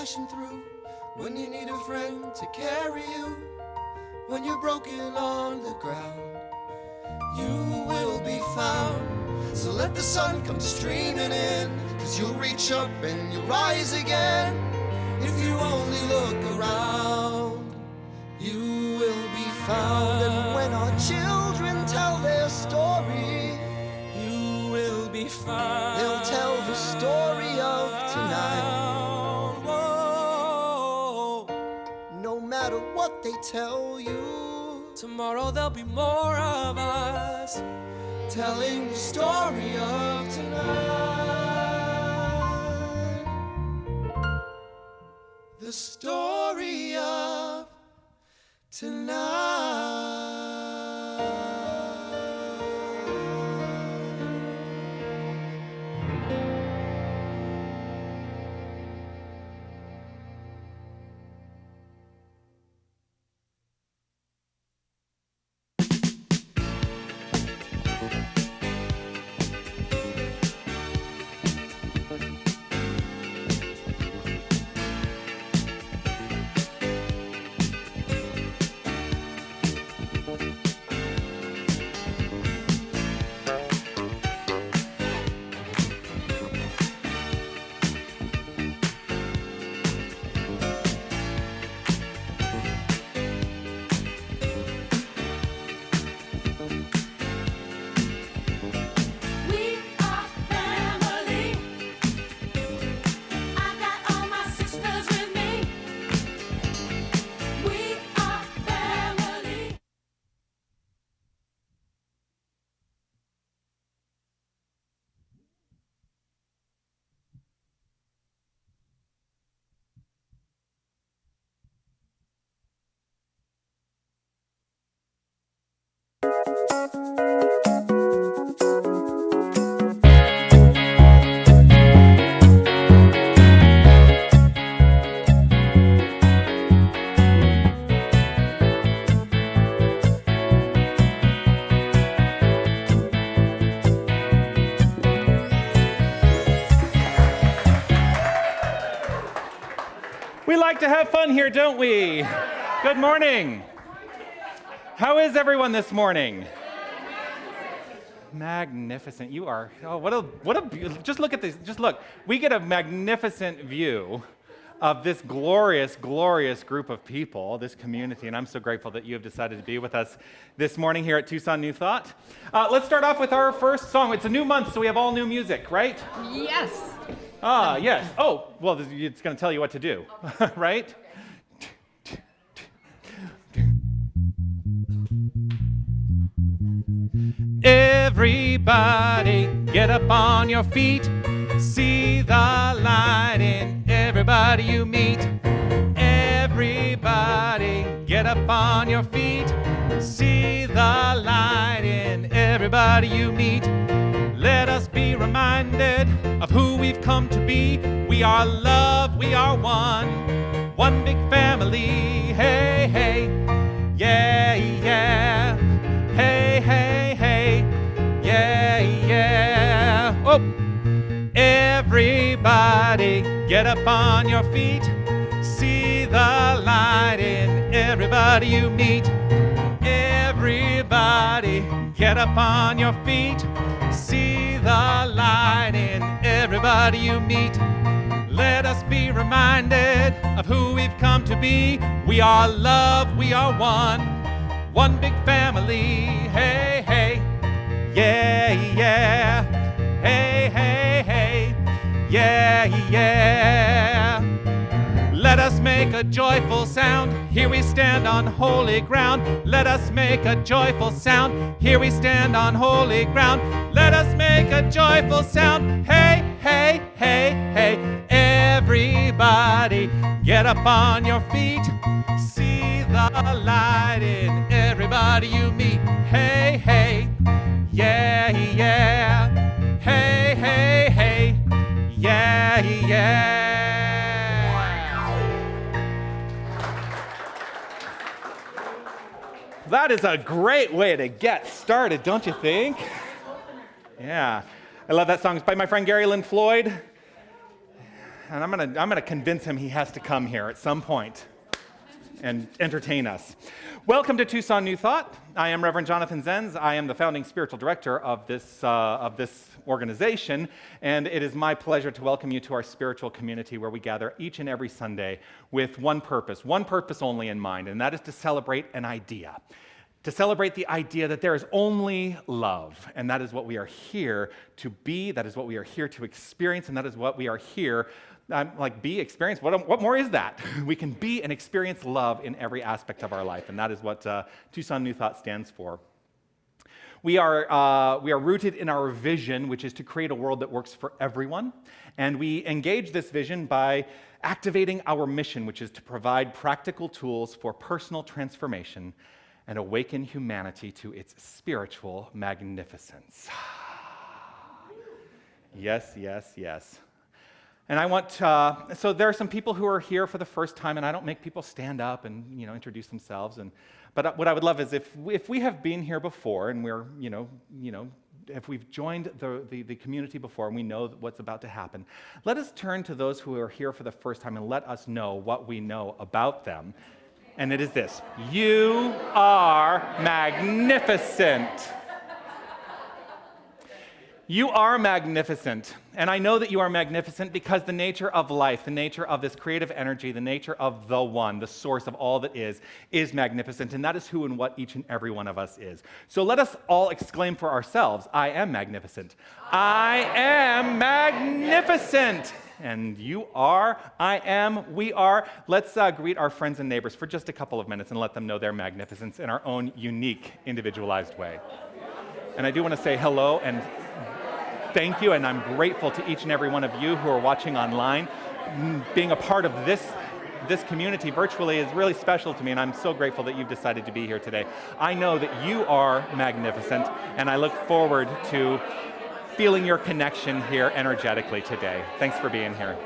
crashing through, when you need a friend to carry you, when you're broken on the ground, you will be found. So let the sun come streaming in, 'cause you'll reach up and you'll rise again. If you only look around, you will be found. And when our children tell their story, you will be found. They'll tell the story of tonight. Whoa. No matter what they tell you, tomorrow there'll be more of us telling the story of tonight. The story of tonight. We like to have fun here, don't we? Good morning. How is everyone this morning? Magnificent. You are, oh, what a, just look at this, just look. We get a magnificent view of this glorious, glorious group of people, this community, and I'm so grateful that you have decided to be with us this morning here at Tucson New Thought. Let's start off with our first song. It's a new month, so we have all new music, right? Yes. Ah, yes. Oh, well, it's going to tell you what to do, right? Everybody, get up on your feet. See the light in everybody you meet. Everybody, get up on your feet. See the light in everybody you meet. Let us be reminded of who we've come to be. We are love, we are one big family. Hey, hey, yeah, yeah. Hey, hey, hey, yeah, yeah. Oh, everybody, get up on your feet. See the light in everybody you meet. Everybody, get up on your feet. See the light in everybody you meet. Let us be reminded of who we've come to be. We are love, we are one big family. Hey, hey, yeah, yeah. Hey, hey, hey, yeah, yeah. Let us make a joyful sound. Here we stand on holy ground. Let us make a joyful sound. Here we stand on holy ground. Let us make a joyful sound. Hey, hey, hey, hey. Everybody, get up on your feet. See the light in everybody you meet. Hey, hey, yeah, yeah. Hey, hey, hey, yeah, yeah. That is a great way to get started, don't you think? Yeah. I love that song. It's by my friend Gary Lynn Floyd. and I'm gonna convince him he has to come here at some point and entertain us. Welcome to Tucson New Thought. I am Reverend Jonathan Zenz. I am the founding spiritual director of this organization, and it is my pleasure to welcome you to our spiritual community where we gather each and every Sunday with one purpose only in mind, and that is to celebrate an idea. To celebrate the idea that there is only love, and that is what we are here to be, that is what we are here to experience, and that is what we are here experience. What more is that? We can be and experience love in every aspect of our life, and that is what Tucson New Thought stands for. We are rooted in our vision, which is to create a world that works for everyone, and we engage this vision by activating our mission, which is to provide practical tools for personal transformation and awaken humanity to its spiritual magnificence. Yes, yes, yes. And I want so there are some people who are here for the first time, and I don't make people stand up and introduce themselves. But what I would love is if we have been here before, and we're if we've joined the community before, and we know what's about to happen, let us turn to those who are here for the first time and let us know what we know about them. And it is this: you are magnificent. You are magnificent, and I know that you are magnificent because the nature of life, the nature of this creative energy, the nature of the one, the source of all that is magnificent, and that is who and what each and every one of us is. So let us all exclaim for ourselves, I am magnificent. I am magnificent. And you are, I am, we are. Let's greet our friends and neighbors for just a couple of minutes and let them know their magnificence in our own unique, individualized way. And I do want to say hello and thank you, and I'm grateful to each and every one of you who are watching online. Being a part of this community virtually is really special to me, and I'm so grateful that you've decided to be here today. I know that you are magnificent, and I look forward to feeling your connection here energetically today. Thanks for being here.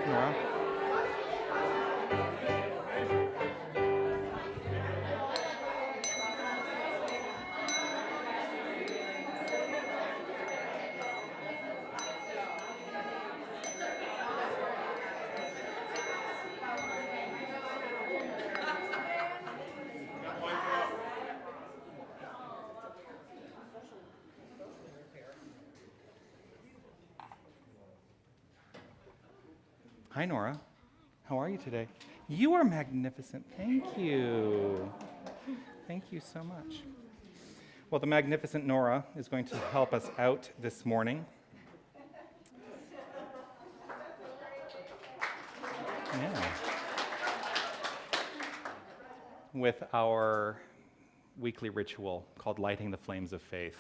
Nora? Hi, Nora. How are you today? You are magnificent. Thank you. Thank you so much. Well, the magnificent Nora is going to help us out this morning. Yeah. With our weekly ritual called Lighting the Flames of Faith.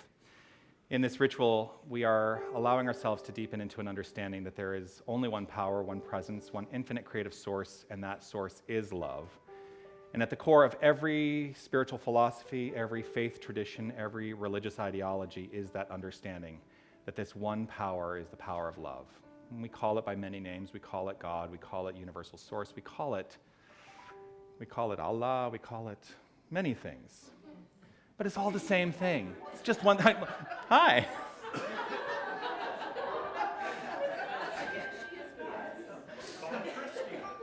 In this ritual, we are allowing ourselves to deepen into an understanding that there is only one power, one presence, one infinite creative source, and that source is love. And at the core of every spiritual philosophy, every faith tradition, every religious ideology is that understanding that this one power is the power of love. And we call it by many names. We call it God. We call it universal source. We call it Allah. We call it many things. But it's all the same thing. It's just one. Hi.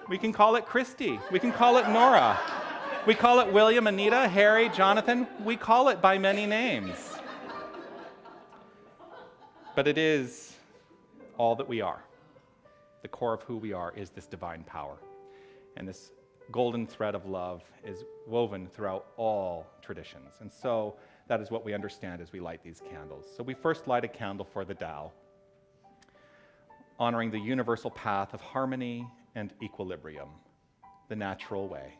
We can call it Christy. We can call it Nora. We call it William, Anita, Harry, Jonathan. We call it by many names. But it is all that we are. The core of who we are is this divine power. And this golden thread of love is woven throughout all traditions. And so that is what we understand as we light these candles. So we first light a candle for the Tao, honoring the universal path of harmony and equilibrium, the natural way.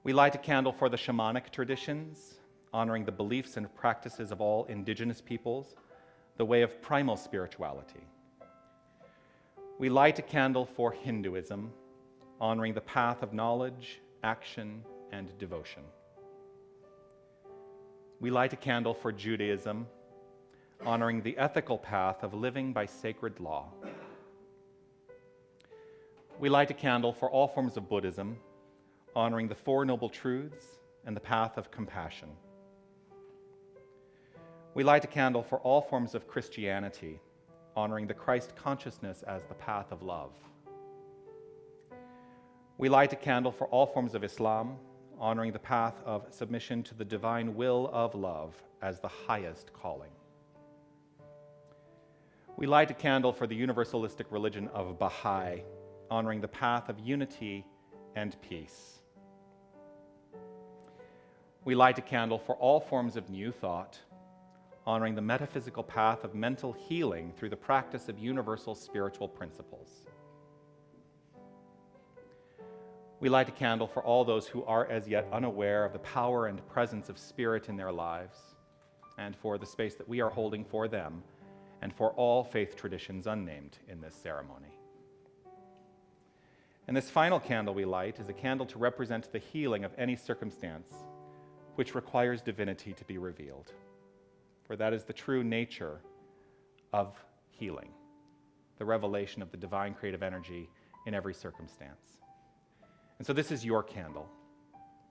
We light a candle for the shamanic traditions, honoring the beliefs and practices of all indigenous peoples, the way of primal spirituality. We light a candle for Hinduism, honoring the path of knowledge, action, and devotion. We light a candle for Judaism, honoring the ethical path of living by sacred law. We light a candle for all forms of Buddhism, honoring the Four Noble Truths and the path of compassion. We light a candle for all forms of Christianity, honoring the Christ consciousness as the path of love. We light a candle for all forms of Islam, honoring the path of submission to the divine will of love as the highest calling. We light a candle for the universalistic religion of Baha'i, honoring the path of unity and peace. We light a candle for all forms of New Thought, honoring the metaphysical path of mental healing through the practice of universal spiritual principles. We light a candle for all those who are as yet unaware of the power and presence of spirit in their lives, and for the space that we are holding for them, and for all faith traditions unnamed in this ceremony. And this final candle we light is a candle to represent the healing of any circumstance which requires divinity to be revealed. For that is the true nature of healing, the revelation of the divine creative energy in every circumstance. And so this is your candle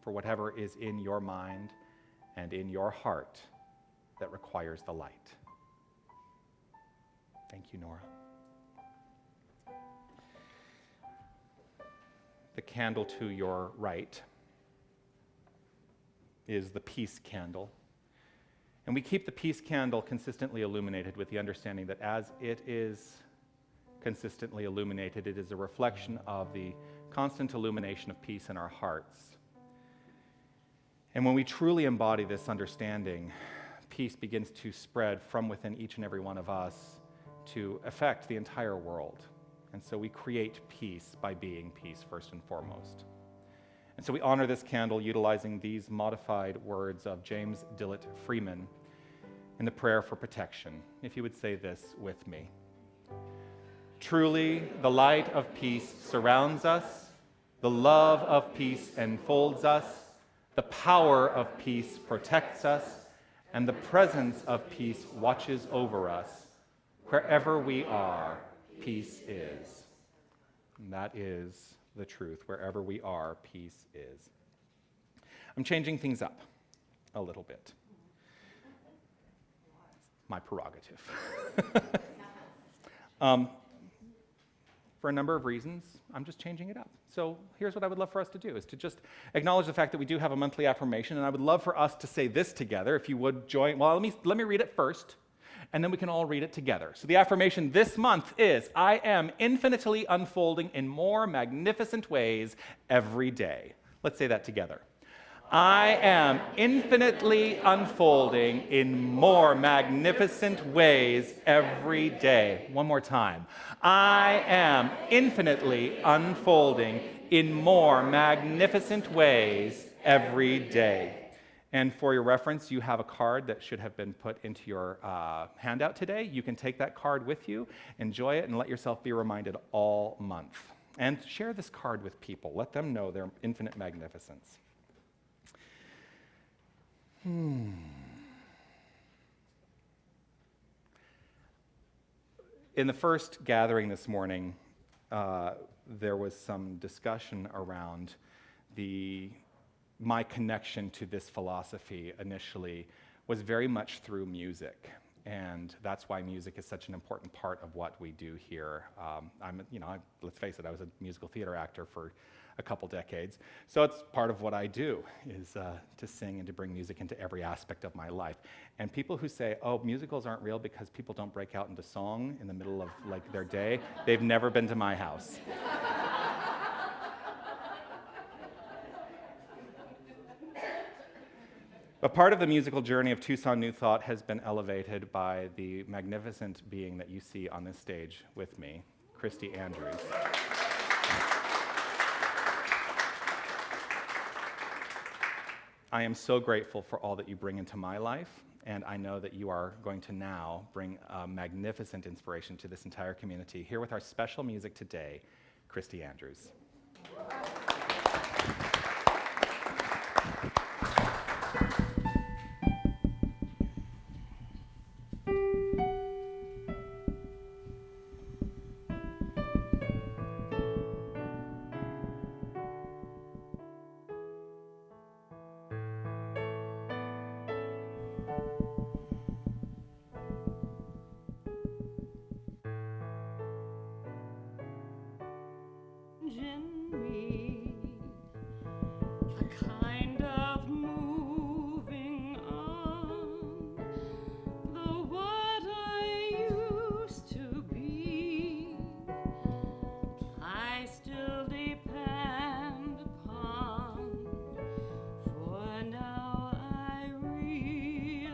for whatever is in your mind and in your heart that requires the light. Thank you, Nora. The candle to your right is the peace candle. And we keep the peace candle consistently illuminated with the understanding that as it is consistently illuminated, it is a reflection of the constant illumination of peace in our hearts. And when we truly embody this understanding, peace begins to spread from within each and every one of us to affect the entire world. And so we create peace by being peace first and foremost. And so we honor this candle utilizing these modified words of James Dillett Freeman in the prayer for protection. If you would say this with me. Truly, the light of peace surrounds us, the love of peace enfolds us, the power of peace protects us, and the presence of peace watches over us. Wherever we are, peace is. And that is the truth. Wherever we are, peace is. I'm changing things up a little bit. My prerogative. For a number of reasons, I'm just changing it up. So here's what I would love for us to do, is to just acknowledge the fact that we do have a monthly affirmation, and I would love for us to say this together, if you would join. Well, let me read it first, and then we can all read it together. So the affirmation this month is, I am infinitely unfolding in more magnificent ways every day. Let's say that together. I am infinitely unfolding in more magnificent ways every day. One more time. I am infinitely unfolding in more magnificent ways every day. And for your reference, you have a card that should have been put into your handout today. You can take that card with you, enjoy it, and let yourself be reminded all month. And share this card with people. Let them know their infinite magnificence. In the first gathering this morning, there was some discussion around my connection to this philosophy initially was very much through music. And that's why music is such an important part of what we do here. Let's face it, I was a musical theater actor for a couple decades. So it's part of what I do, is to sing and to bring music into every aspect of my life. And people who say, oh, musicals aren't real because people don't break out into song in the middle of like their day, they've never been to my house. But part of the musical journey of Tucson New Thought has been elevated by the magnificent being that you see on this stage with me, Christy Andrews. I am so grateful for all that you bring into my life, and I know that you are going to now bring a magnificent inspiration to this entire community. Here with our special music today, Christy Andrews. In me, a kind of moving on, though what I used to be, I still depend upon, for now I realize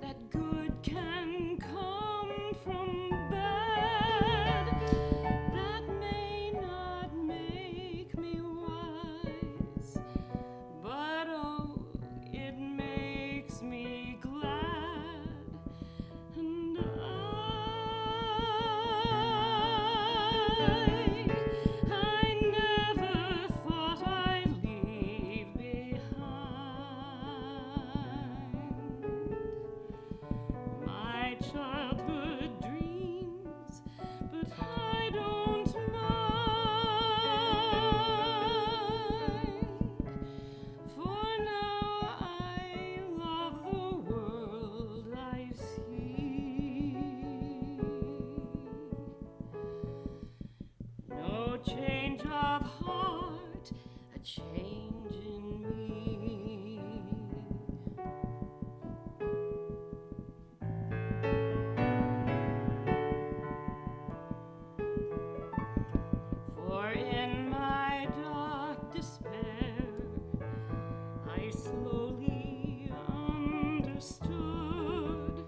that good can come from bad. That may not make me wise, but oh, it makes me glad. And I never thought I'd leave behind my childhood dreams, but I don't mind, for now I love the world I see. No change of heart, a change in me. For in my dark despair, I slowly understood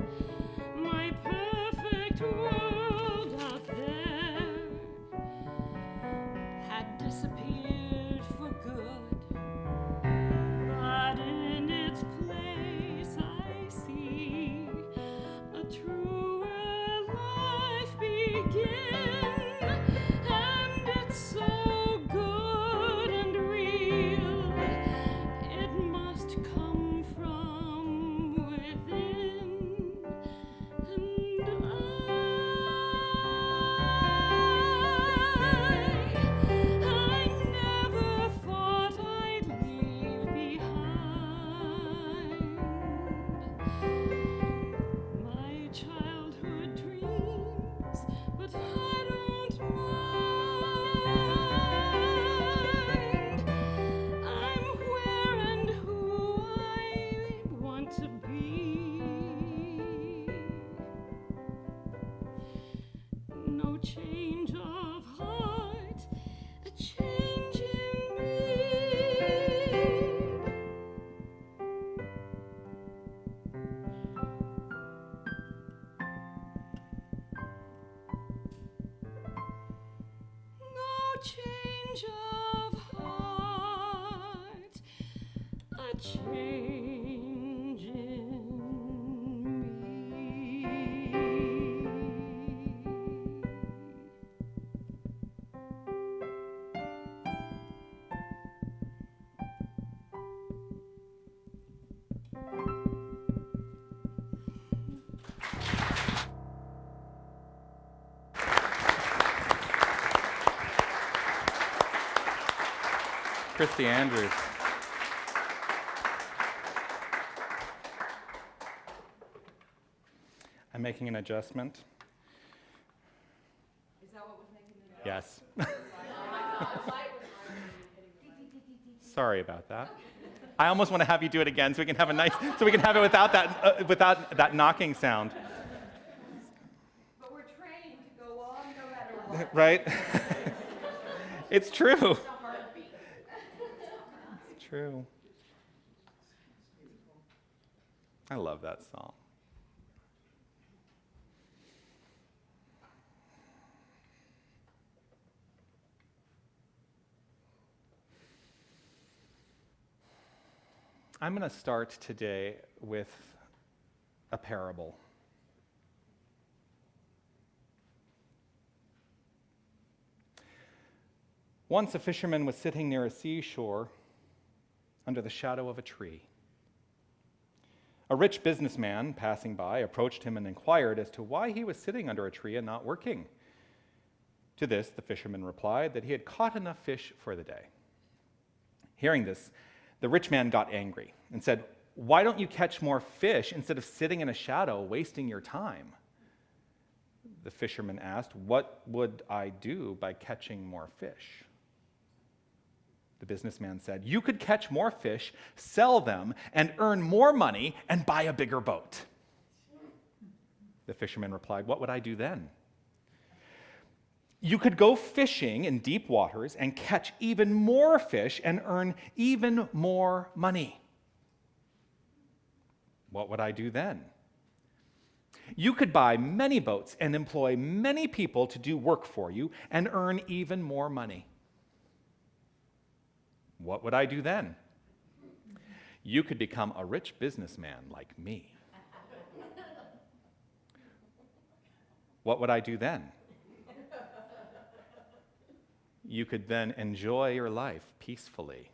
my perfect world out there had disappeared for good. But in its place I see a truer life begin, and it's so good and real, it must come from within. And I never thought I'd leave behind my childhood dreams, but I don't mind. I'm where and who I want to be. No change of heart, a change in me. No change of heart, a change in me. Christy Andrews. I'm making an adjustment. Is that what was making the Yes. Sorry about that. I almost want to have you do it again so we can have it without that knocking sound. But we're trained to go on no matter what. Right? It's true. It's a heartbeat. It's true. I love that song. I'm going to start today with a parable. Once a fisherman was sitting near a seashore under the shadow of a tree. A rich businessman passing by approached him and inquired as to why he was sitting under a tree and not working. To this, the fisherman replied that he had caught enough fish for the day. Hearing this, the rich man got angry and said, "Why don't you catch more fish instead of sitting in a shadow, wasting your time?" The fisherman asked, "What would I do by catching more fish?" The businessman said, "You could catch more fish, sell them, and earn more money and buy a bigger boat." The fisherman replied, "What would I do then?" "You could go fishing in deep waters and catch even more fish and earn even more money." "What would I do then?" "You could buy many boats and employ many people to do work for you and earn even more money." "What would I do then?" "You could become a rich businessman like me." "What would I do then?" "You could then enjoy your life peacefully."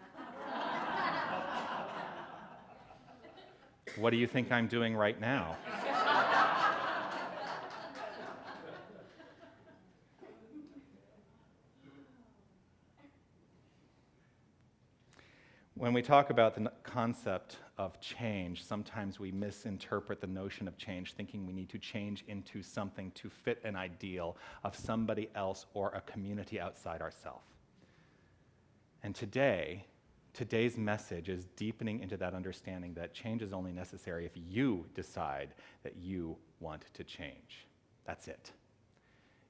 What do you think I'm doing right now? When we talk about the concept of change, sometimes we misinterpret the notion of change, thinking we need to change into something to fit an ideal of somebody else or a community outside ourselves. And today's message is deepening into that understanding that change is only necessary if you decide that you want to change. That's it.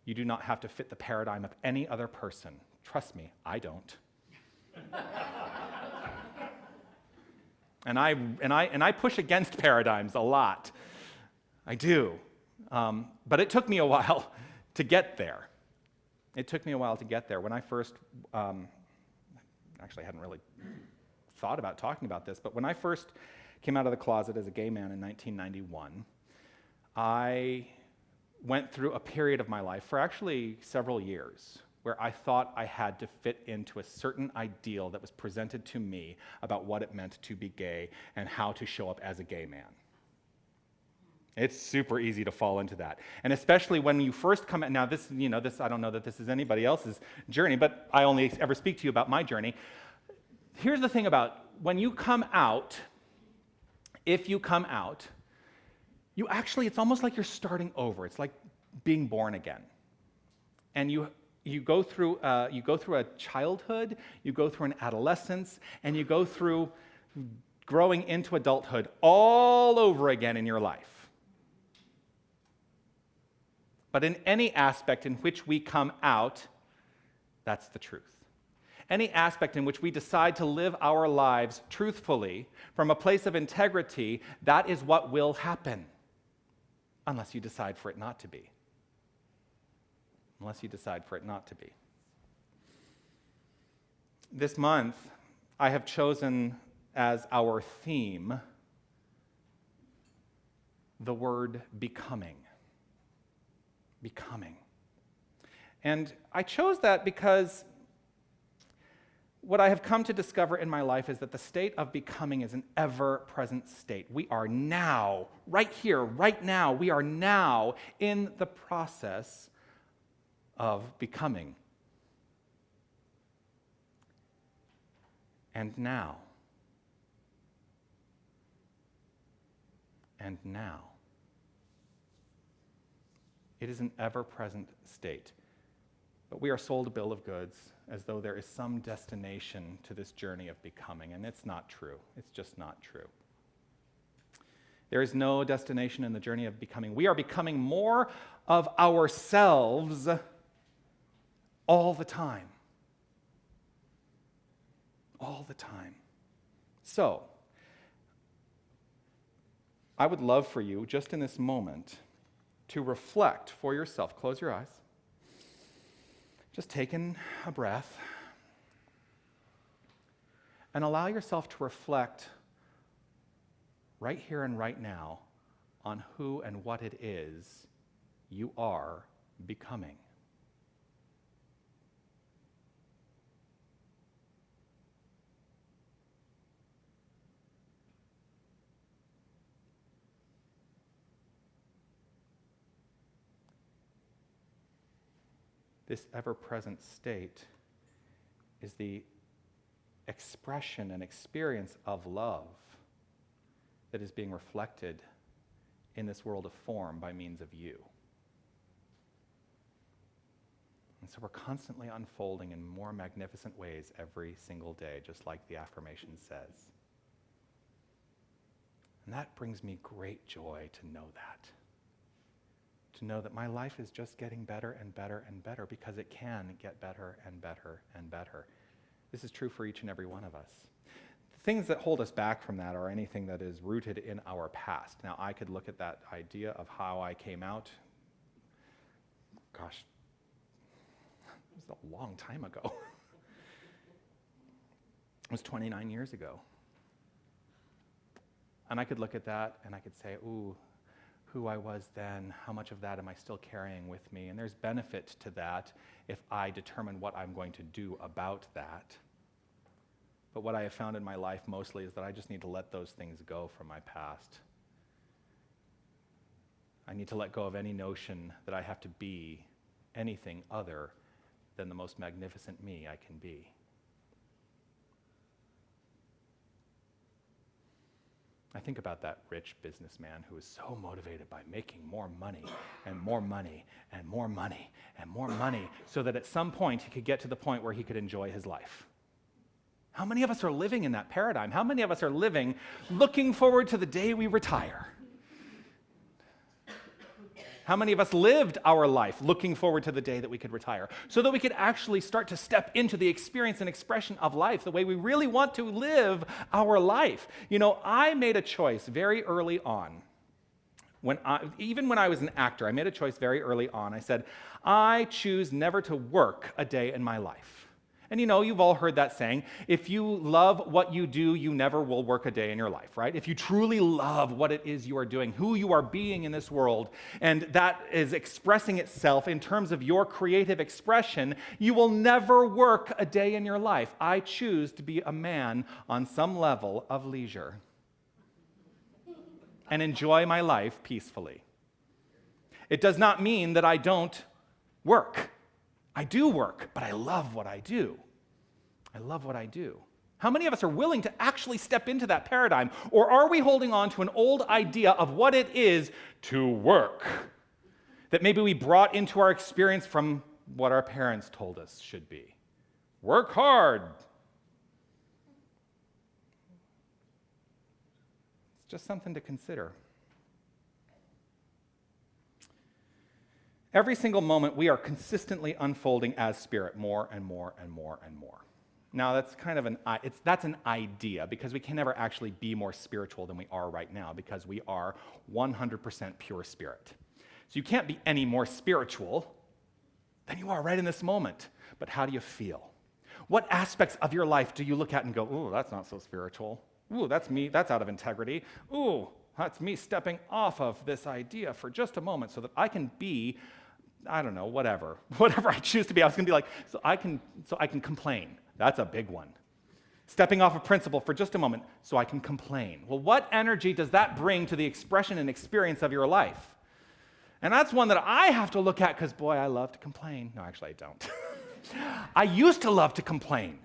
You do not have to fit the paradigm of any other person. Trust me, I don't. And I push against paradigms a lot. I do. But it took me a while to get there. When I first, actually I hadn't really thought about talking about this, but when I first came out of the closet as a gay man in 1991, I went through a period of my life for actually several years where I thought I had to fit into a certain ideal that was presented to me about what it meant to be gay and how to show up as a gay man. It's super easy to fall into that. And especially when you first come out, now this, I don't know that this is anybody else's journey, but I only ever speak to you about my journey. Here's the thing about when you come out, if you come out, it's almost like you're starting over. It's like being born again. And you go through a childhood, you go through an adolescence, and you go through growing into adulthood all over again in your life. But in any aspect in which we come out, that's the truth. Any aspect in which we decide to live our lives truthfully from a place of integrity, that is what will happen, unless you decide for it not to be. This month, I have chosen as our theme the word becoming. Becoming. And I chose that because what I have come to discover in my life is that the state of becoming is an ever-present state. We are now, right here, right now, we are now in the process of becoming. And now. It is an ever-present state. But we are sold a bill of goods as though there is some destination to this journey of becoming, and it's not true. It's just not true. There is no destination in the journey of becoming. We are becoming more of ourselves all the time. All the time. So, I would love for you, just in this moment, to reflect for yourself. Close your eyes. Just take in a breath and allow yourself to reflect right here and right now on who and what it is you are becoming. This ever-present state is the expression and experience of love that is being reflected in this world of form by means of you. And so we're constantly unfolding in more magnificent ways every single day, just like the affirmation says. And that brings me great joy to know that. To know that my life is just getting better and better and better, because it can get better and better and better. This is true for each and every one of us. The things that hold us back from that are anything that is rooted in our past. Now, I could look at that idea of how I came out. Gosh, it was a long time ago. It was 29 years ago. And I could look at that and I could say, ooh, who I was then, how much of that am I still carrying with me? And there's benefit to that if I determine what I'm going to do about that. But what I have found in my life mostly is that I just need to let those things go from my past. I need to let go of any notion that I have to be anything other than the most magnificent me I can be. I think about that rich businessman who is so motivated by making more money and more money and more money and more money so that at some point he could get to the point where he could enjoy his life. How many of us are living in that paradigm? How many of us are living looking forward to the day we retire? How many of us lived our life looking forward to the day that we could retire so that we could actually start to step into the experience and expression of life the way we really want to live our life? You know, I made a choice very early on. Even when I was an actor, I made a choice very early on. I said, I choose never to work a day in my life. And you know, you've all heard that saying, if you love what you do, you never will work a day in your life, right? If you truly love what it is you are doing, who you are being in this world, and that is expressing itself in terms of your creative expression, you will never work a day in your life. I choose to be a man on some level of leisure and enjoy my life peacefully. It does not mean that I don't work. I do work, but I love what I do. I love what I do. How many of us are willing to actually step into that paradigm? Or are we holding on to an old idea of what it is to work that maybe we brought into our experience from what our parents told us should be? Work hard. It's just something to consider. Every single moment, we are consistently unfolding as spirit more and more and more and more. Now, that's kind of that's an idea, because we can never actually be more spiritual than we are right now, because we are 100% pure spirit. So you can't be any more spiritual than you are right in this moment. But how do you feel? What aspects of your life do you look at and go, ooh, that's not so spiritual. Ooh, that's me, that's out of integrity. Ooh, that's me stepping off of this idea for just a moment so that I can be, I don't know, whatever I choose to be. I was going to be like, so I can complain. That's a big one. Stepping off a principle for just a moment so I can complain. Well, what energy does that bring to the expression and experience of your life? And that's one that I have to look at because, boy, I love to complain. No, actually, I don't. I used to love to complain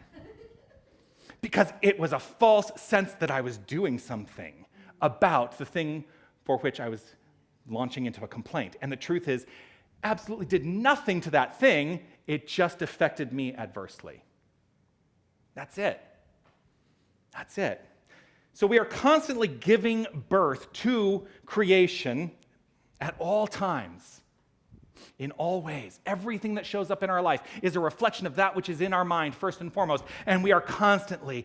because it was a false sense that I was doing something about the thing for which I was launching into a complaint. And the truth is, absolutely did nothing to that thing. It just affected me adversely. That's it. That's it. So we are constantly giving birth to creation at all times, in all ways. Everything that shows up in our life is a reflection of that which is in our mind, first and foremost. And we are constantly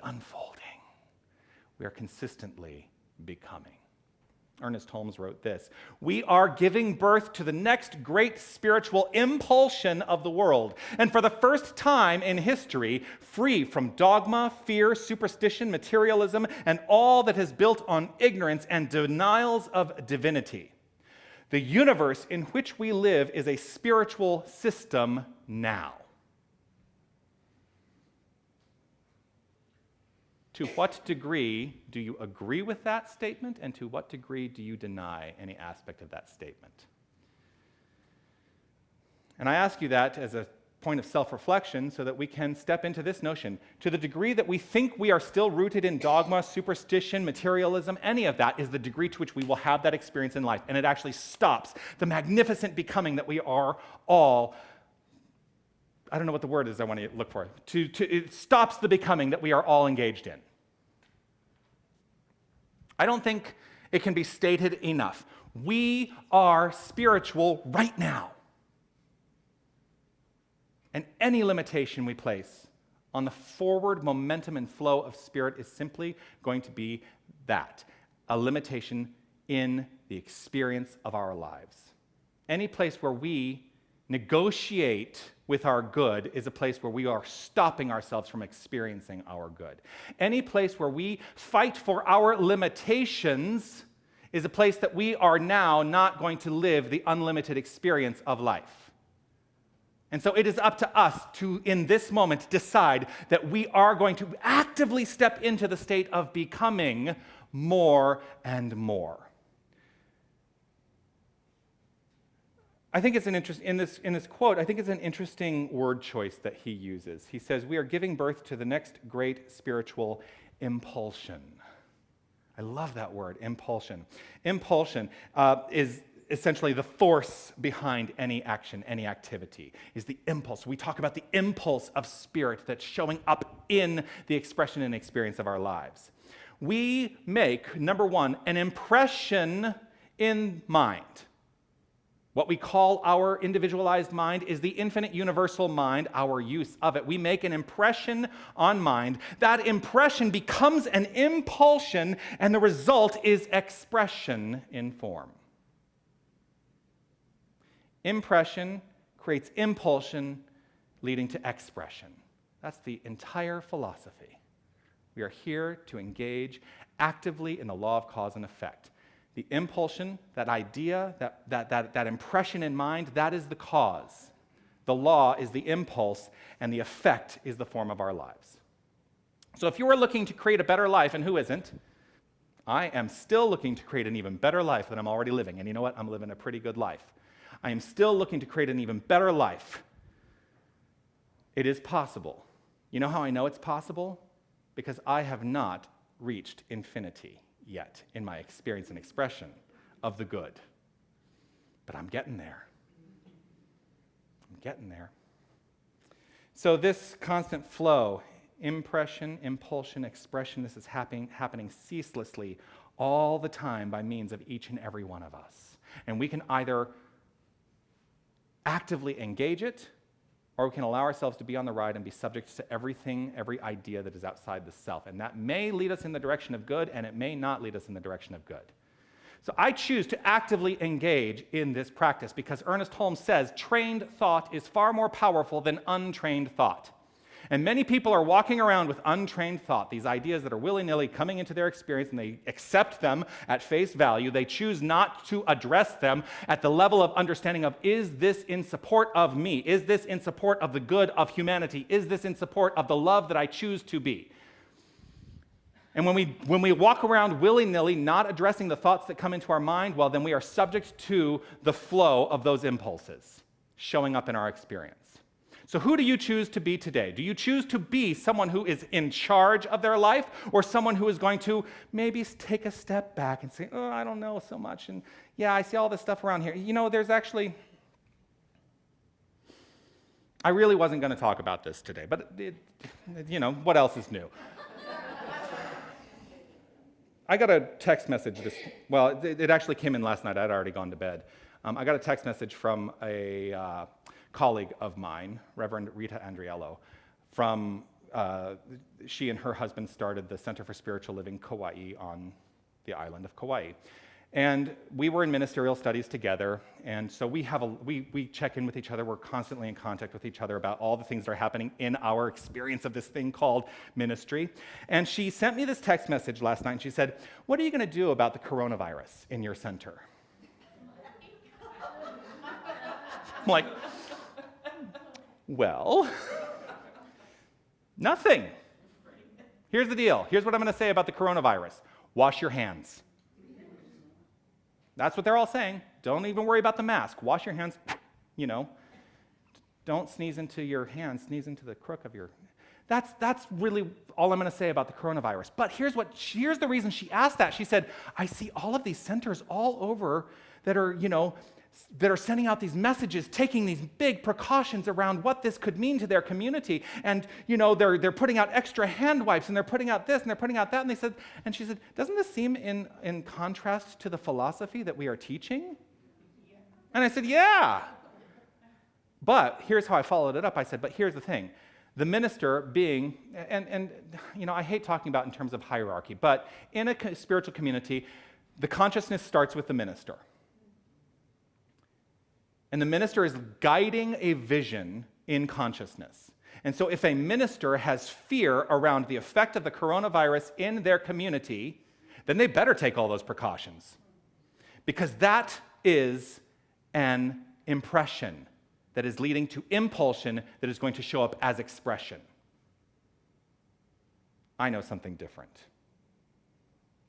unfolding. We are consistently becoming. Ernest Holmes wrote this: "We are giving birth to the next great spiritual impulsion of the world, and for the first time in history, free from dogma, fear, superstition, materialism, and all that is built on ignorance and denials of divinity. The universe in which we live is a spiritual system now." To what degree do you agree with that statement, and to what degree do you deny any aspect of that statement? And I ask you that as a point of self-reflection so that we can step into this notion. To the degree that we think we are still rooted in dogma, superstition, materialism, any of that is the degree to which we will have that experience in life, and it actually stops the magnificent becoming that we are all. I don't know what the word is I want to look for. It stops the becoming that we are all engaged in. I don't think it can be stated enough. We are spiritual right now. And any limitation we place on the forward momentum and flow of spirit is simply going to be that, a limitation in the experience of our lives. Any place where we negotiate with our good is a place where we are stopping ourselves from experiencing our good. Any place where we fight for our limitations is a place that we are now not going to live the unlimited experience of life. And so it is up to us to, in this moment, decide that we are going to actively step into the state of becoming more and more. I think it's an in this quote, I think it's an interesting word choice that he uses. He says, "We are giving birth to the next great spiritual impulsion." I love that word, impulsion. Impulsion is essentially the force behind any action, any activity, is the impulse. We talk about the impulse of spirit that's showing up in the expression and experience of our lives. We make, number one, an impression in mind. What we call our individualized mind is the infinite universal mind, our use of it. We make an impression on mind. That impression becomes an impulsion, and the result is expression in form. Impression creates impulsion, leading to expression. That's the entire philosophy. We are here to engage actively in the law of cause and effect. The impulsion, that idea, that impression in mind, that is the cause. The law is the impulse, and the effect is the form of our lives. So if you are looking to create a better life, and who isn't? I am still looking to create an even better life than I'm already living. And you know what? I'm living a pretty good life. I am still looking to create an even better life. It is possible. You know how I know it's possible? Because I have not reached infinity yet in my experience and expression of the good. But I'm getting there. I'm getting there. So this constant flow, impression, impulsion, expression, this is happening ceaselessly all the time by means of each and every one of us. And we can either actively engage it, or we can allow ourselves to be on the ride and be subject to everything, every idea that is outside the self. And that may lead us in the direction of good, and it may not lead us in the direction of good. So I choose to actively engage in this practice because Ernest Holmes says trained thought is far more powerful than untrained thought. And many people are walking around with untrained thought, these ideas that are willy-nilly coming into their experience, and they accept them at face value. They choose not to address them at the level of understanding of, is this in support of me? Is this in support of the good of humanity? Is this in support of the love that I choose to be? And when we walk around willy-nilly, not addressing the thoughts that come into our mind, well, then we are subject to the flow of those impulses showing up in our experience. So who do you choose to be today? Do you choose to be someone who is in charge of their life, or someone who is going to maybe take a step back and say, oh, I don't know so much, and yeah, I see all this stuff around here. You know, there's actually I really wasn't going to talk about this today, but what else is new? I got a text message it actually came in last night. I'd already gone to bed. I got a text message from a colleague of mine, Reverend Rita Andriello, she and her husband started the Center for Spiritual Living Kauai on the island of Kauai. And we were in ministerial studies together, and so we check in with each other. We're constantly in contact with each other about all the things that are happening in our experience of this thing called ministry. And she sent me this text message last night, and she said, "What are you going to do about the coronavirus in your center?" I'm like, well, nothing. Here's the deal. Here's what I'm going to say about the coronavirus. Wash your hands. That's what they're all saying. Don't even worry about the mask. Wash your hands, Don't sneeze into your hand, sneeze into the crook of your... That's really all I'm going to say about the coronavirus. But here's the reason she asked that. She said, I see all of these centers all over that are sending out these messages, taking these big precautions around what this could mean to their community. And, they're putting out extra hand wipes, and they're putting out this, and they're putting out that. And she said, doesn't this seem in contrast to the philosophy that we are teaching? And I said, yeah. But here's how I followed it up. I said, but here's the thing. The minister being, and I hate talking about in terms of hierarchy, but in a spiritual community, the consciousness starts with the minister. And the minister is guiding a vision in consciousness. And so if a minister has fear around the effect of the coronavirus in their community, then they better take all those precautions. Because that is an impression that is leading to impulsion that is going to show up as expression. I know something different.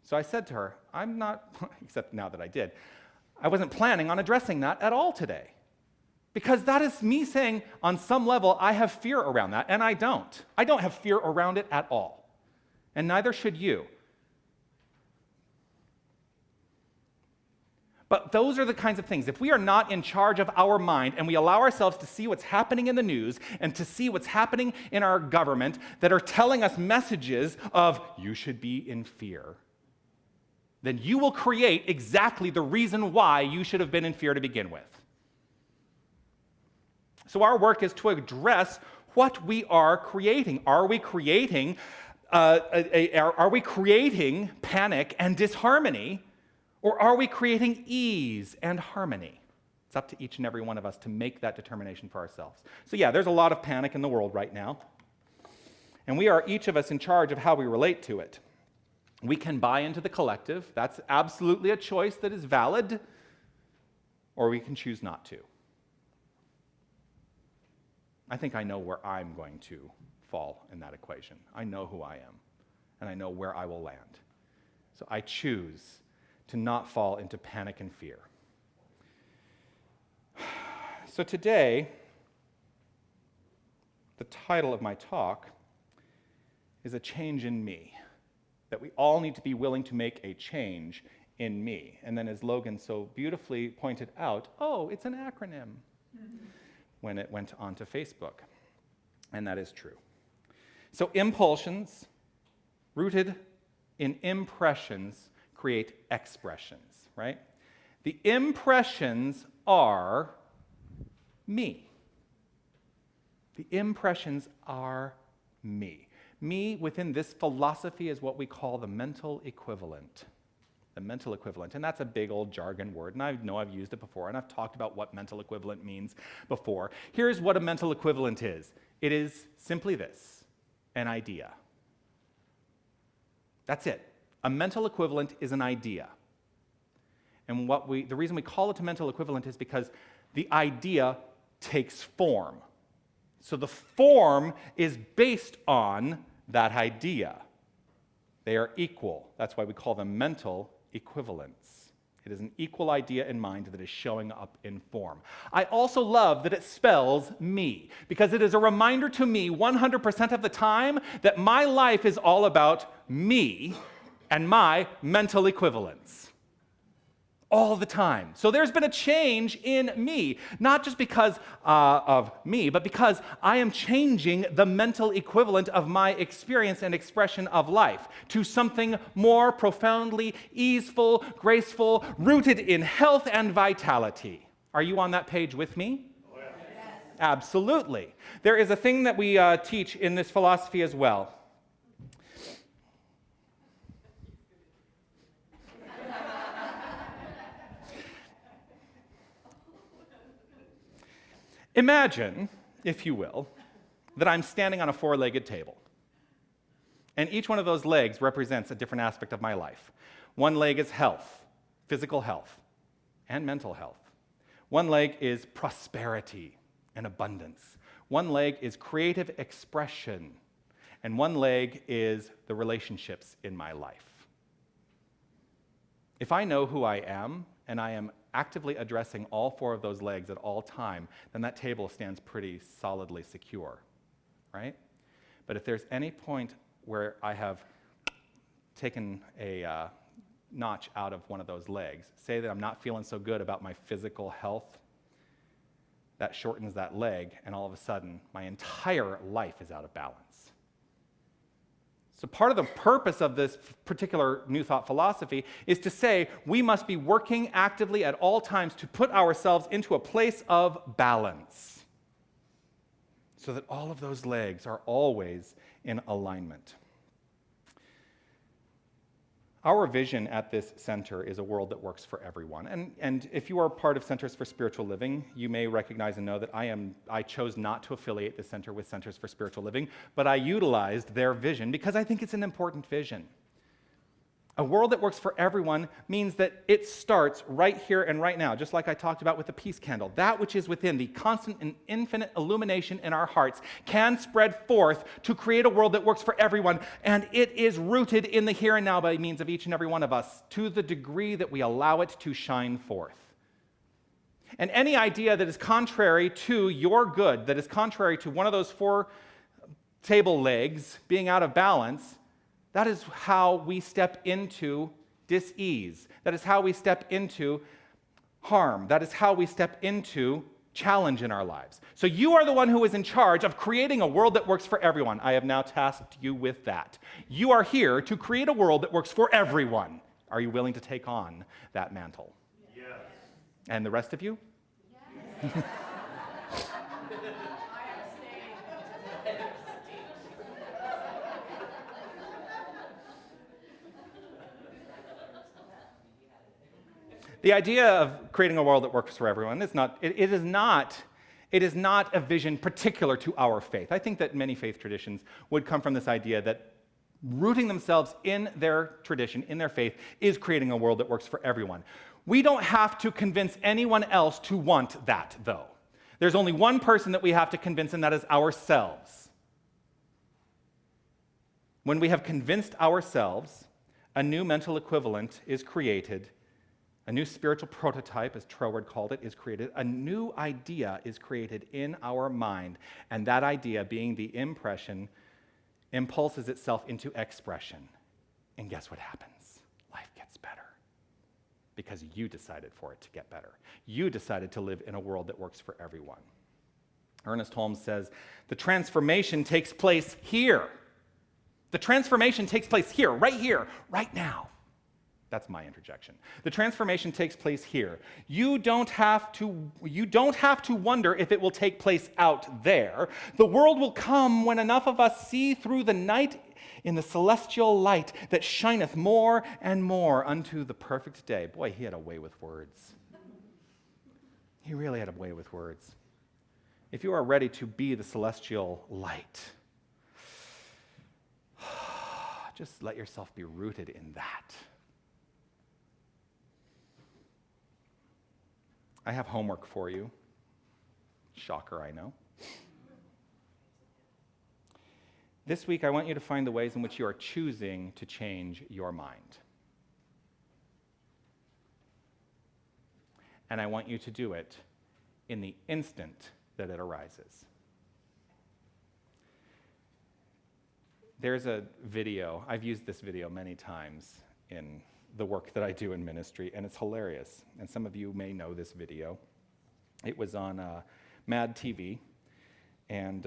So I said to her, I'm not, except now that I did, I wasn't planning on addressing that at all today. Because that is me saying, on some level, I have fear around that, and I don't. I don't have fear around it at all. And neither should you. But those are the kinds of things. If we are not in charge of our mind and we allow ourselves to see what's happening in the news and to see what's happening in our government that are telling us messages of, you should be in fear, then you will create exactly the reason why you should have been in fear to begin with. So our work is to address what we are creating. Are we creating panic and disharmony, or are we creating ease and harmony? It's up to each and every one of us to make that determination for ourselves. So yeah, there's a lot of panic in the world right now, and we are each of us in charge of how we relate to it. We can buy into the collective. That's absolutely a choice that is valid, or we can choose not to. I think I know where I'm going to fall in that equation. I know who I am, and I know where I will land. So I choose to not fall into panic and fear. So today, the title of my talk is A Change in Me, that we all need to be willing to make a change in me. And then as Logan so beautifully pointed out, oh, it's an acronym. When it went onto Facebook. And that is true. So impulsions rooted in impressions create expressions, right? The impressions are me. The impressions are me. Me within this philosophy is what we call the mental equivalent. The mental equivalent, and that's a big old jargon word, and I know I've used it before, and I've talked about what mental equivalent means before. Here's what a mental equivalent is. It is simply this, an idea. That's it. A mental equivalent is an idea. And the reason we call it a mental equivalent is because the idea takes form. So the form is based on that idea. They are equal. That's why we call them mental equivalence. It is an equal idea in mind that is showing up in form. I also love that it spells me, because it is a reminder to me 100% of the time that my life is all about me and my mental equivalence. all the time. So there's been a change in me, not just because of me, but because I am changing the mental equivalent of my experience and expression of life to something more profoundly easeful, graceful, rooted in health and vitality. Are you on that page with me? Oh, yeah. Yes. Absolutely. There is a thing that we teach in this philosophy as well. Imagine, if you will, that I'm standing on a four-legged table, and each one of those legs represents a different aspect of my life. One leg is health, physical health, and mental health. One leg is prosperity and abundance. One leg is creative expression, and one leg is the relationships in my life. If I know who I am, and I am actively addressing all four of those legs at all time, then that table stands pretty solidly secure, right? But if there's any point where I have taken a notch out of one of those legs, say that I'm not feeling so good about my physical health, that shortens that leg, and all of a sudden, my entire life is out of balance. So part of the purpose of this particular New Thought philosophy is to say we must be working actively at all times to put ourselves into a place of balance so that all of those legs are always in alignment. Our vision at this center is a world that works for everyone. And if you are part of Centers for Spiritual Living, you may recognize and know that I chose not to affiliate the center with Centers for Spiritual Living, but I utilized their vision because I think it's an important vision. A world that works for everyone means that it starts right here and right now, just like I talked about with the peace candle. That which is within the constant and infinite illumination in our hearts can spread forth to create a world that works for everyone, and it is rooted in the here and now by means of each and every one of us to the degree that we allow it to shine forth. And any idea that is contrary to your good, that is contrary to one of those four table legs being out of balance, that is how we step into dis-ease. That is how we step into harm. That is how we step into challenge in our lives. So you are the one who is in charge of creating a world that works for everyone. I have now tasked you with that. You are here to create a world that works for everyone. Are you willing to take on that mantle? Yes. And the rest of you? Yes. The idea of creating a world that works for everyone is not a vision particular to our faith. I think that many faith traditions would come from this idea that rooting themselves in their tradition, in their faith, is creating a world that works for everyone. We don't have to convince anyone else to want that, though. There's only one person that we have to convince, and that is ourselves. When we have convinced ourselves, a new mental equivalent is created. A new spiritual prototype, as Troward called it, is created. A new idea is created in our mind, and that idea, being the impression, impulses itself into expression. And guess what happens? Life gets better because you decided for it to get better. You decided to live in a world that works for everyone. Ernest Holmes says, the transformation takes place here. The transformation takes place here, right now. That's my interjection. The transformation takes place here. You don't have to wonder if it will take place out there. The world will come when enough of us see through the night in the celestial light that shineth more and more unto the perfect day. Boy, he had a way with words. He really had a way with words. If you are ready to be the celestial light, just let yourself be rooted in that. I have homework for you. Shocker, I know. This week, I want you to find the ways in which you are choosing to change your mind. And I want you to do it in the instant that it arises. There's a video, I've used this video many times in the work that I do in ministry, and it's hilarious. And some of you may know this video. It was on Mad TV, and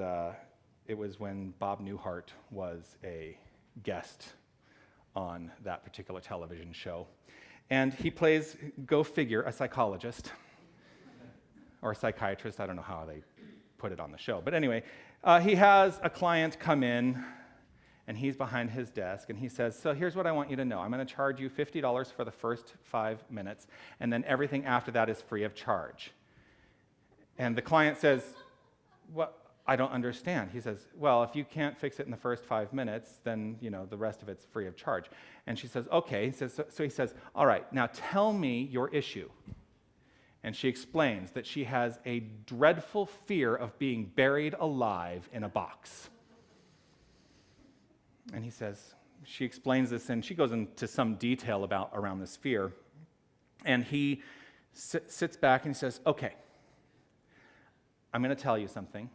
it was when Bob Newhart was a guest on that particular television show. And he plays, go figure, a psychologist or a psychiatrist. I don't know how they put it on the show. But anyway, he has a client come in, and he's behind his desk, and he says, so here's what I want you to know. I'm going to charge you $50 for the first 5 minutes, and then everything after that is free of charge. And the client says, what? I don't understand. He says, well, if you can't fix it in the first 5 minutes, then, the rest of it's free of charge. And she says, okay. He says, so he says, all right, now tell me your issue. And she explains that she has a dreadful fear of being buried alive in a box. And he says, she explains this, and she goes into some detail around this fear. And he sits back and he says, okay, I'm going to tell you something.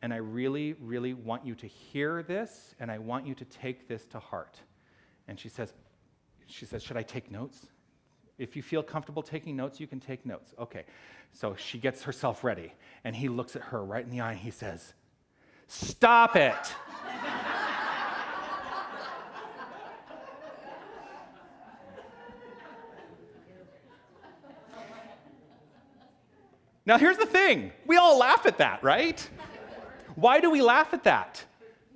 And I really, really want you to hear this, and I want you to take this to heart. And she says, should I take notes? If you feel comfortable taking notes, you can take notes. Okay. So she gets herself ready, and he looks at her right in the eye, and he says, stop it. Now, here's the thing. We all laugh at that, right? Why do we laugh at that?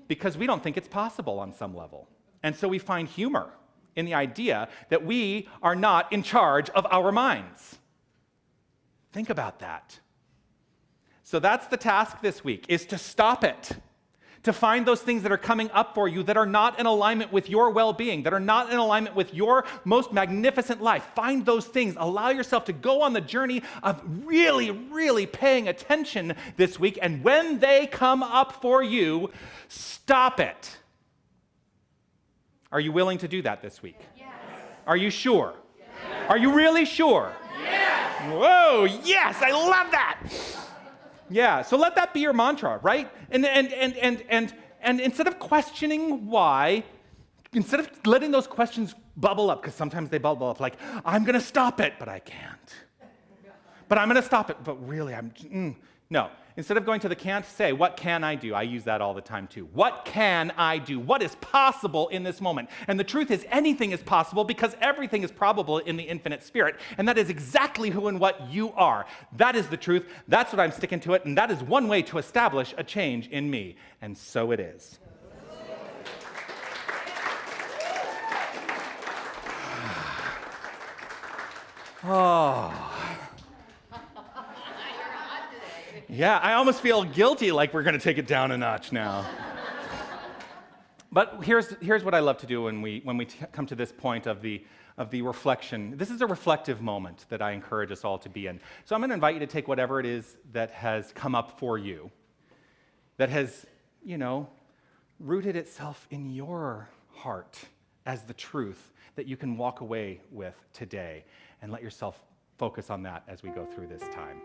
Because we don't think it's possible on some level. And so we find humor in the idea that we are not in charge of our minds. Think about that. So that's the task this week, is to stop it. To find those things that are coming up for you that are not in alignment with your well-being, that are not in alignment with your most magnificent life. Find those things. Allow yourself to go on the journey of really, really paying attention this week. And when they come up for you, stop it. Are you willing to do that this week? Yes. Are you sure? Yes. Are you really sure? Yes. Whoa, yes, I love that. Yeah, so let that be your mantra, right? And instead of questioning why, instead of letting those questions bubble up, because sometimes they bubble up like, I'm going to stop it, but I can't. But I'm going to stop it, but really, no. Instead of going to the can't, say, what can I do? I use that all the time too. What can I do? What is possible in this moment? And the truth is, anything is possible because everything is probable in the infinite spirit. And that is exactly who and what you are. That is the truth. That's what I'm sticking to it. And that is one way to establish a change in me. And so it is. Oh. Yeah, I almost feel guilty like we're going to take it down a notch now. But here's what I love to do when we come to this point of the reflection. This is a reflective moment that I encourage us all to be in. So I'm going to invite you to take whatever it is that has come up for you, that has, rooted itself in your heart as the truth that you can walk away with today, and let yourself focus on that as we go through this time.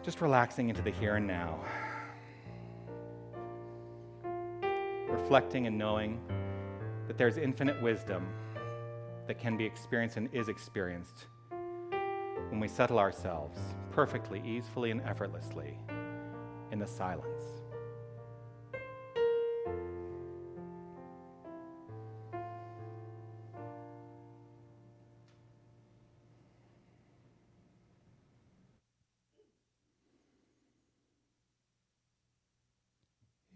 Just relaxing into the here and now. Reflecting and knowing that there's infinite wisdom that can be experienced and is experienced when we settle ourselves perfectly, easily, and effortlessly in the silence.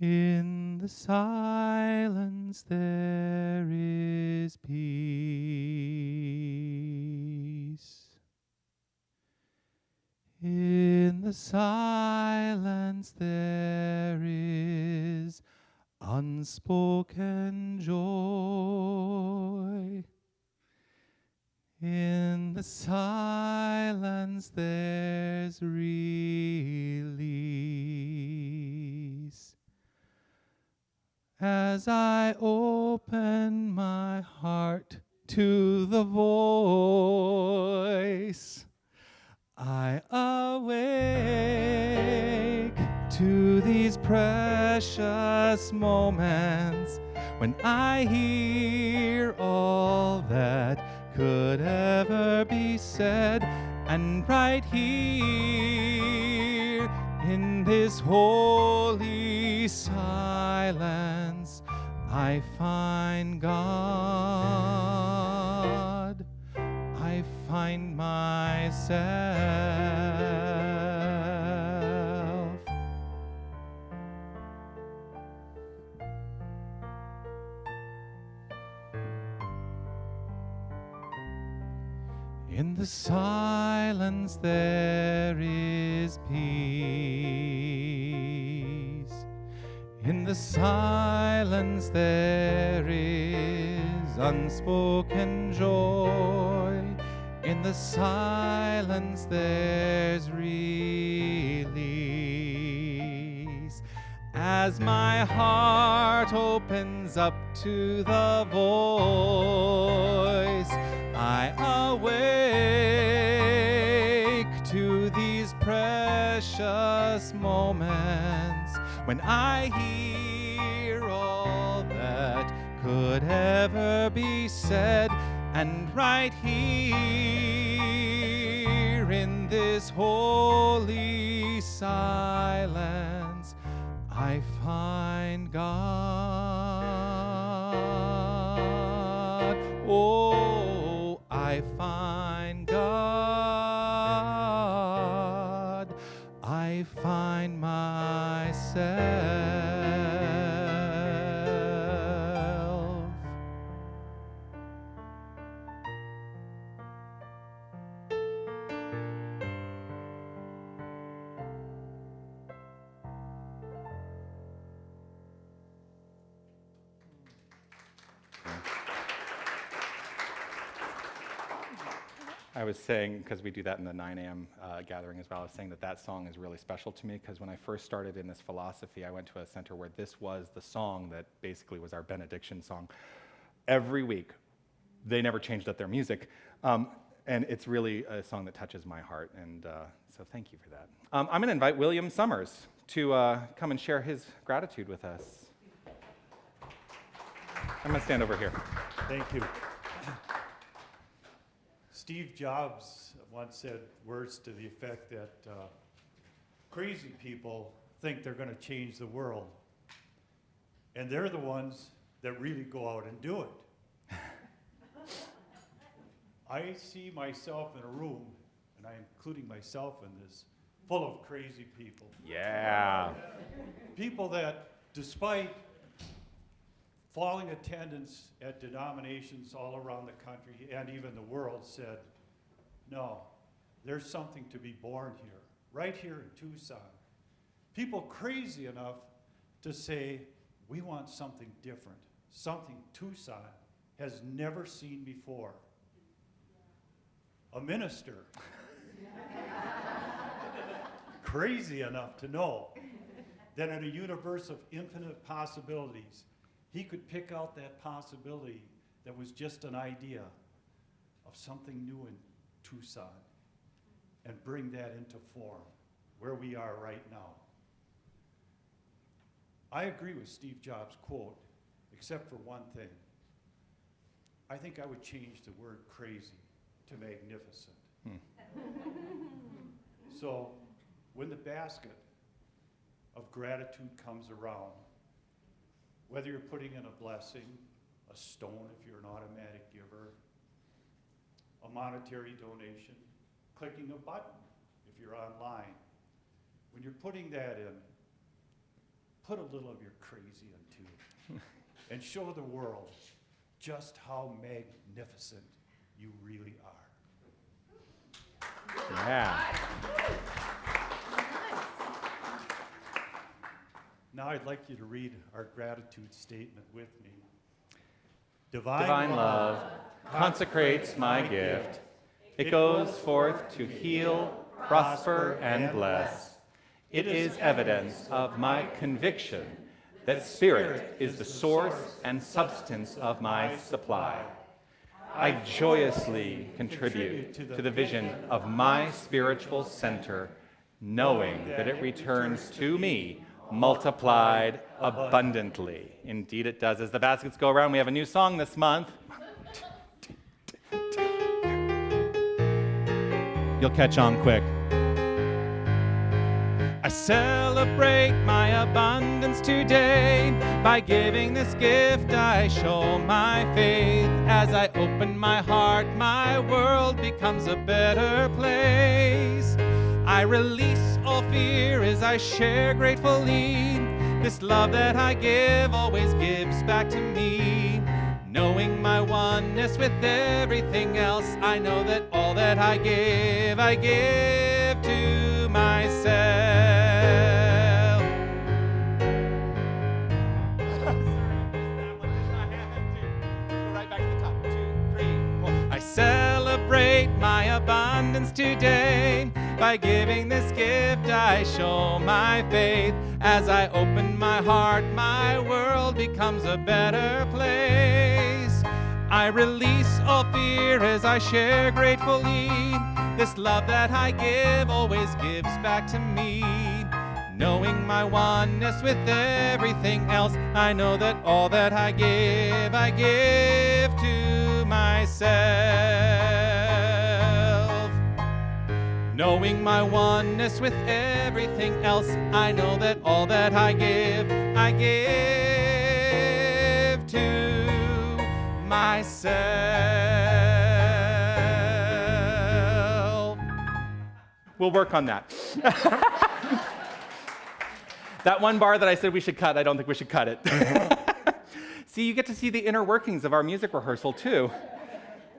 In the silence there is peace. In the silence there is unspoken joy. In the silence there's release. As I open my heart to the voice, I awake to these precious moments when I hear all that could ever be said, and right here in this holy silence I find God, I find myself. In the silence there is peace. In the silence there is unspoken joy. In the silence there's release. As my heart opens up to the voice, I awake to these precious moments when I hear all that could ever be said, and right here in this holy silence I find God. Oh, I find God. I find myself. I was saying, because we do that in the 9 a.m. Gathering as well, I was saying that that song is really special to me because when I first started in this philosophy, I went to a center where this was the song that basically was our benediction song. Every week, they never changed up their music, and it's really a song that touches my heart, and so thank you for that. I'm going to invite William Summers to come and share his gratitude with us. I'm going to stand over here. Thank you. Steve Jobs once said words to the effect that crazy people think they're going to change the world, and they're the ones that really go out and do it. I see myself in a room, and I'm including myself in this, full of crazy people. Yeah. People that, despite falling attendance at denominations all around the country and even the world, said, no, there's something to be born here, right here in Tucson. People crazy enough to say, we want something different, something Tucson has never seen before. A minister, crazy enough to know that in a universe of infinite possibilities, he could pick out that possibility that was just an idea of something new in Tucson and bring that into form, where we are right now. I agree with Steve Jobs' quote, except for one thing. I think I would change the word crazy to magnificent. So when the basket of gratitude comes around, whether you're putting in a blessing, a stone if you're an automatic giver, a monetary donation, clicking a button if you're online, when you're putting that in, put a little of your crazy into it and show the world just how magnificent you really are. Yeah. Now I'd like you to read our gratitude statement with me. Divine love consecrates my gift. It goes forth to heal, prosper, and bless. It is evidence of my conviction that Spirit is the source and substance of my supply. I joyously contribute to the vision of my spiritual center, knowing that it returns to me multiplied abundantly. Indeed it does. As the baskets go around, we have a new song this month. You'll catch on quick. I celebrate my abundance today. By giving this gift, I show my faith. As I open my heart, my world becomes a better place. I release all fear as I share gratefully. This love that I give always gives back to me. Knowing my oneness with everything else, I know that all that I give to myself. I celebrate my abundance today. By giving this gift, I show my faith. As I open my heart, my world becomes a better place. I release all fear as I share gratefully. This love that I give always gives back to me. Knowing my oneness with everything else, I know that all that I give to myself. Knowing my oneness with everything else, I know that all that I give to myself. We'll work on that. That one bar that I said we should cut, I don't think we should cut it. See, you get to see the inner workings of our music rehearsal, too.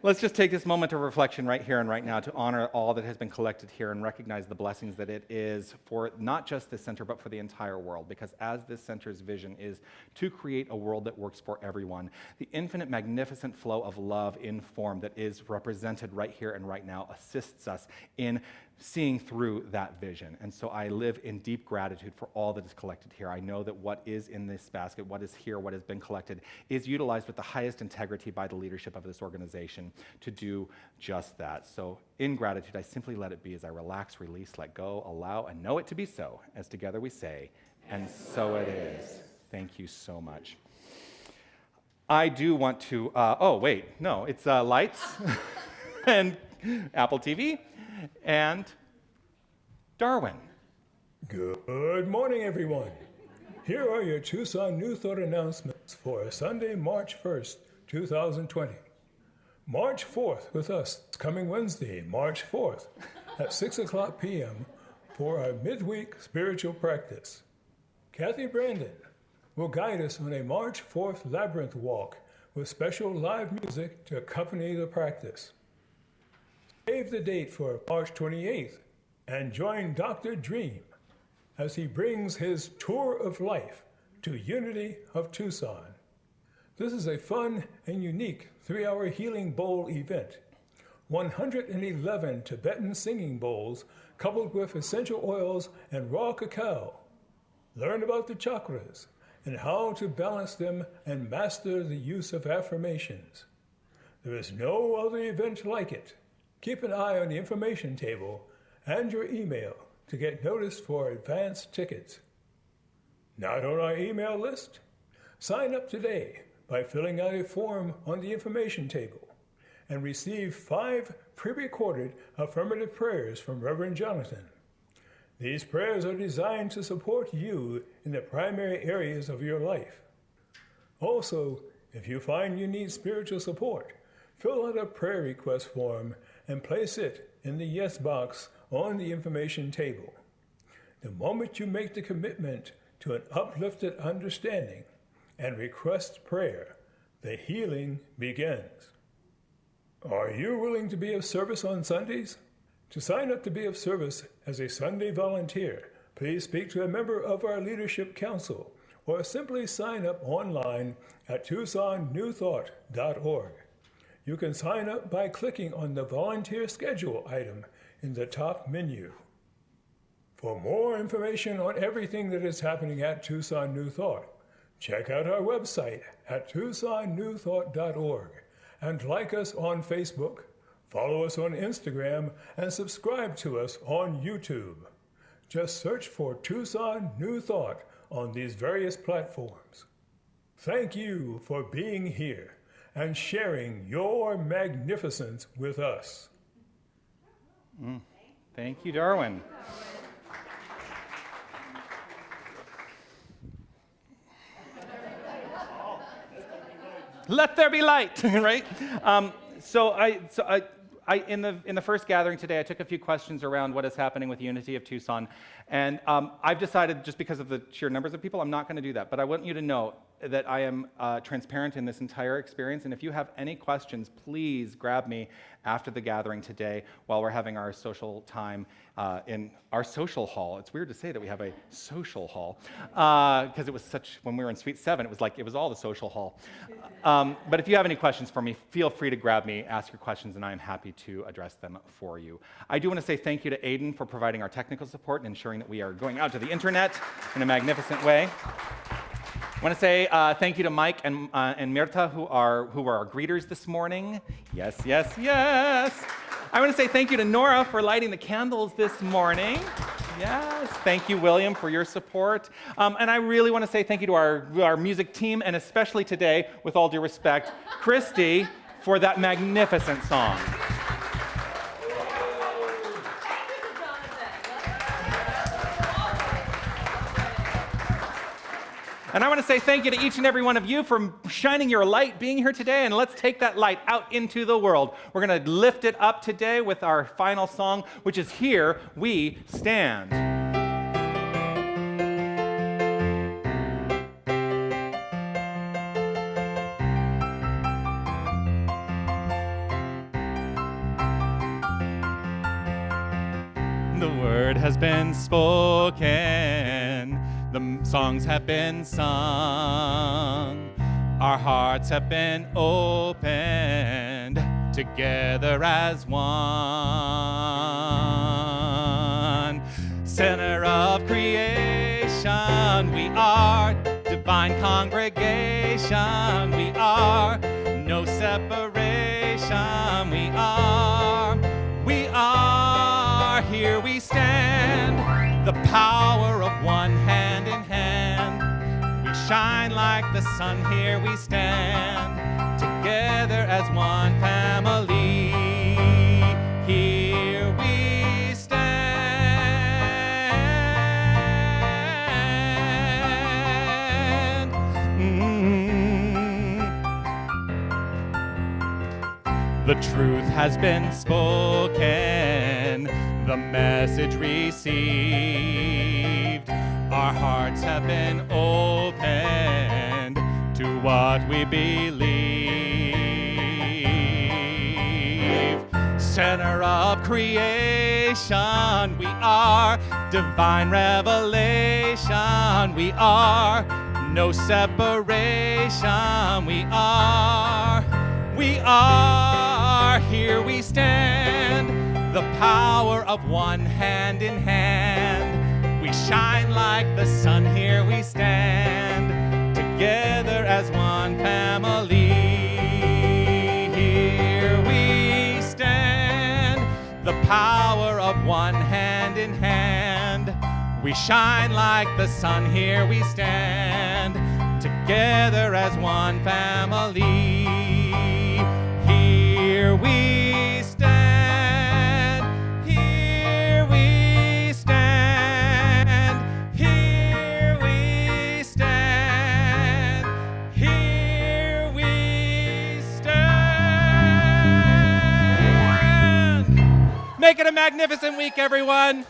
Let's just take this moment of reflection right here and right now to honor all that has been collected here and recognize the blessings that it is for not just this center, but for the entire world. Because as this center's vision is to create a world that works for everyone, the infinite, magnificent flow of love in form that is represented right here and right now assists us in seeing through that vision. And so I live in deep gratitude for all that is collected here. I know that what is in this basket, what is here, what has been collected, is utilized with the highest integrity by the leadership of this organization to do just that. So in gratitude, I simply let it be as I relax, release, let go, allow, and know it to be so, as together we say, and so it is. Thank you so much. I do want to, it's lights and Apple TV and Darwin. Good morning, everyone. Here are your Tucson New Thought announcements for Sunday, March 1st, 2020. March 4th with us, coming Wednesday, March 4th at 6 o'clock p.m. for our midweek spiritual practice. Kathy Brandon will guide us on a March 4th labyrinth walk with special live music to accompany the practice. Save the date for March 28th and join Dr. Dream as he brings his tour of life to Unity of Tucson. This is a fun and unique 3-hour healing bowl event. 111 Tibetan singing bowls coupled with essential oils and raw cacao. Learn about the chakras and how to balance them and master the use of affirmations. There is no other event like it. Keep an eye on the information table and your email to get notice for advance tickets. Not on our email list? Sign up today by filling out a form on the information table and receive 5 pre-recorded affirmative prayers from Reverend Jonathan. These prayers are designed to support you in the primary areas of your life. Also, if you find you need spiritual support, fill out a prayer request form and place it in the yes box on the information table. The moment you make the commitment to an uplifted understanding and request prayer, the healing begins. Are you willing to be of service on Sundays? To sign up to be of service as a Sunday volunteer, please speak to a member of our Leadership Council or simply sign up online at TucsonNewThought.org. You can sign up by clicking on the Volunteer Schedule item in the top menu. For more information on everything that is happening at Tucson New Thought, check out our website at TucsonNewThought.org and like us on Facebook, follow us on Instagram, and subscribe to us on YouTube. Just search for Tucson New Thought on these various platforms. Thank you for being here and sharing your magnificence with us. Thank you, Darwin. Let there be light, right? In the first gathering today, I took a few questions around what is happening with Unity of Tucson, and I've decided, just because of the sheer numbers of people, I'm not going to do that. But I want you to know that I am transparent in this entire experience, and if you have any questions, please grab me after the gathering today while we're having our social time in our social hall. It's weird to say that we have a social hall, because it was when we were in Suite 7, it was all the social hall. But if you have any questions for me, feel free to grab me, ask your questions, and I am happy to address them for you. I do want to say thank you to Aiden for providing our technical support and ensuring that we are going out to the internet in a magnificent way. I want to say thank you to Mike and Mirta, who are our greeters this morning. Yes, yes, yes. I want to say thank you to Nora for lighting the candles this morning. Yes, thank you, William, for your support. And I really want to say thank you to our music team, and especially today, with all due respect, Christy, for that magnificent song. And I want to say thank you to each and every one of you for shining your light, being here today, and let's take that light out into the world. We're going to lift it up today with our final song, which is Here We Stand. The word has been spoken. The songs have been sung, our hearts have been opened, together as one. Center of creation, we are divine congregation, we are no separation, we are, here we stand, the power of one hand in hand. We shine like the sun, here we stand, together as one family. Here we stand. The truth has been spoken, the message received. Our hearts have been opened to what we believe. Center of creation, we are divine revelation. We are no separation. We are, here we stand, the power of one hand in hand. We shine like the sun, here we stand, together as one family. Here we stand, the power of one hand in hand. We shine like the sun, here we stand, together as one family. Here we stand, here we stand, here we stand, here we stand. Make it a magnificent week, everyone.